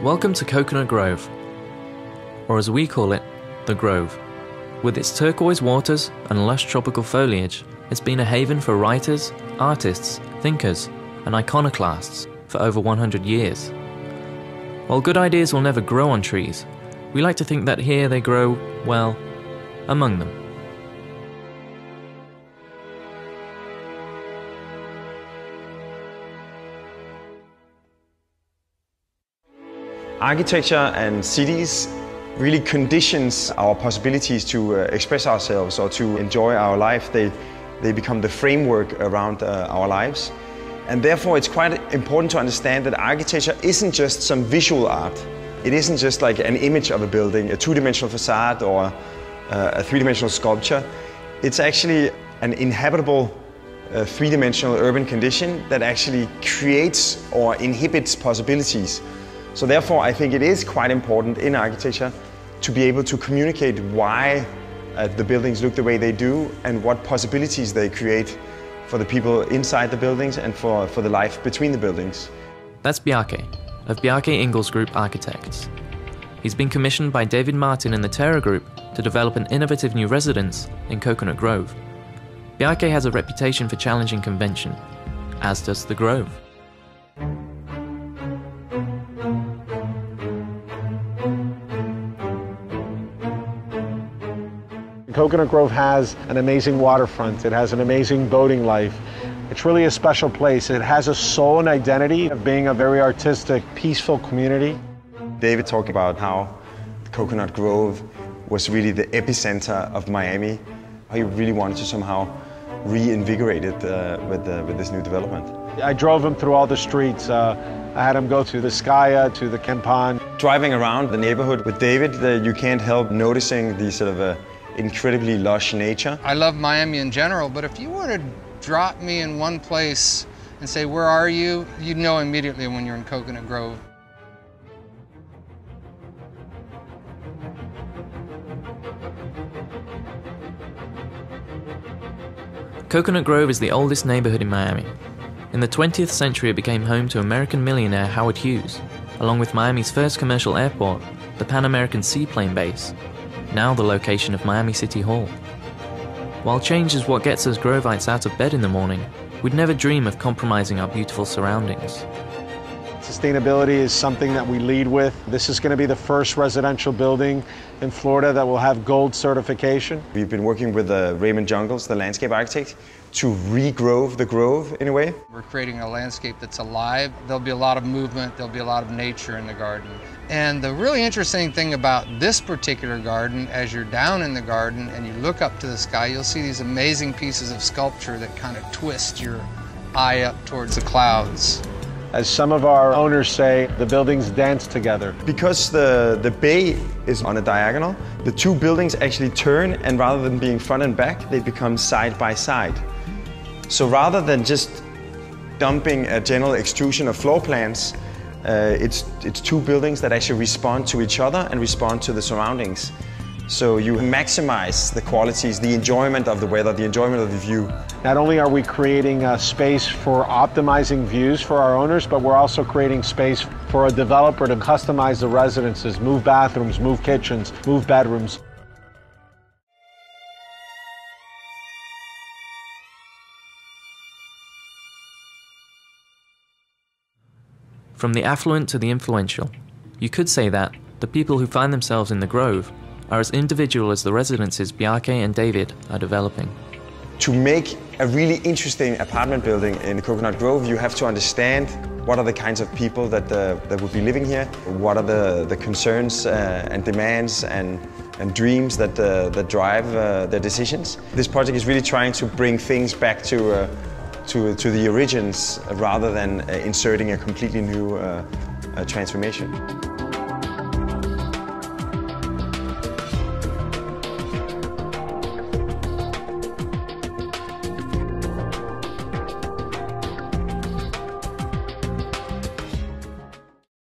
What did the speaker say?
Welcome to Coconut Grove, or as we call it, the Grove. With its turquoise waters and lush tropical foliage, it's been a haven for writers, artists, thinkers, and iconoclasts for over 100 years. While good ideas will never grow on trees, we like to think that here they grow, well, among them. Architecture and cities really conditions our possibilities to express ourselves or to enjoy our life. They become the framework around our lives. And therefore it's quite important to understand that architecture isn't just some visual art. It isn't just like an image of a building, a two-dimensional facade or a three-dimensional sculpture. It's actually an inhabitable three-dimensional urban condition that actually creates or inhibits possibilities. So therefore, I think it is quite important in architecture to be able to communicate why the buildings look the way they do and what possibilities they create for the people inside the buildings and for the life between the buildings. That's Bjarke, of Bjarke Ingels Group Architects. He's been commissioned by David Martin and the Terra Group to develop an innovative new residence in Coconut Grove. Bjarke has a reputation for challenging convention, as does the Grove. Coconut Grove has an amazing waterfront. It has an amazing boating life. It's really a special place. It has a soul and identity of being a very artistic, peaceful community. David talked about how Coconut Grove was really the epicenter of Miami. He really wanted to somehow reinvigorate it with this new development. I drove him through all the streets. I had him go to the Skya, to the Campan. Driving around the neighborhood with David, you can't help noticing the sort of incredibly lush nature. I love Miami in general, but if you were to drop me in one place and say, where are you? You'd know immediately when you're in Coconut Grove. Coconut Grove is the oldest neighborhood in Miami. In the 20th century, it became home to American millionaire Howard Hughes, along with Miami's first commercial airport, the Pan American Seaplane Base, now the location of Miami City Hall. While change is what gets us Grovites out of bed in the morning, we'd never dream of compromising our beautiful surroundings. Sustainability is something that we lead with. This is going to be the first residential building in Florida that will have gold certification. We've been working with Raymond Jungels, the landscape architect, to regrove the Grove in a way. We're creating a landscape that's alive. There'll be a lot of movement, there'll be a lot of nature in the garden. And the really interesting thing about this particular garden, as you're down in the garden and you look up to the sky, you'll see these amazing pieces of sculpture that kind of twist your eye up towards the clouds. As some of our owners say, the buildings dance together. Because the bay is on a diagonal, the two buildings actually turn, and rather than being front and back, they become side by side. So rather than just dumping a general extrusion of floor plans, it's two buildings that actually respond to each other and respond to the surroundings. So you maximize the qualities, the enjoyment of the weather, the enjoyment of the view. Not only are we creating a space for optimizing views for our owners, but we're also creating space for a developer to customize the residences, move bathrooms, move kitchens, move bedrooms. From the affluent to the influential, you could say that the people who find themselves in the Grove are as individual as the residences Bjarke and David are developing. To make a really interesting apartment building in Coconut Grove, you have to understand what are the kinds of people that would be living here, what are the concerns and demands and dreams that drive their decisions. This project is really trying to bring things back to the origins rather than inserting a completely new transformation.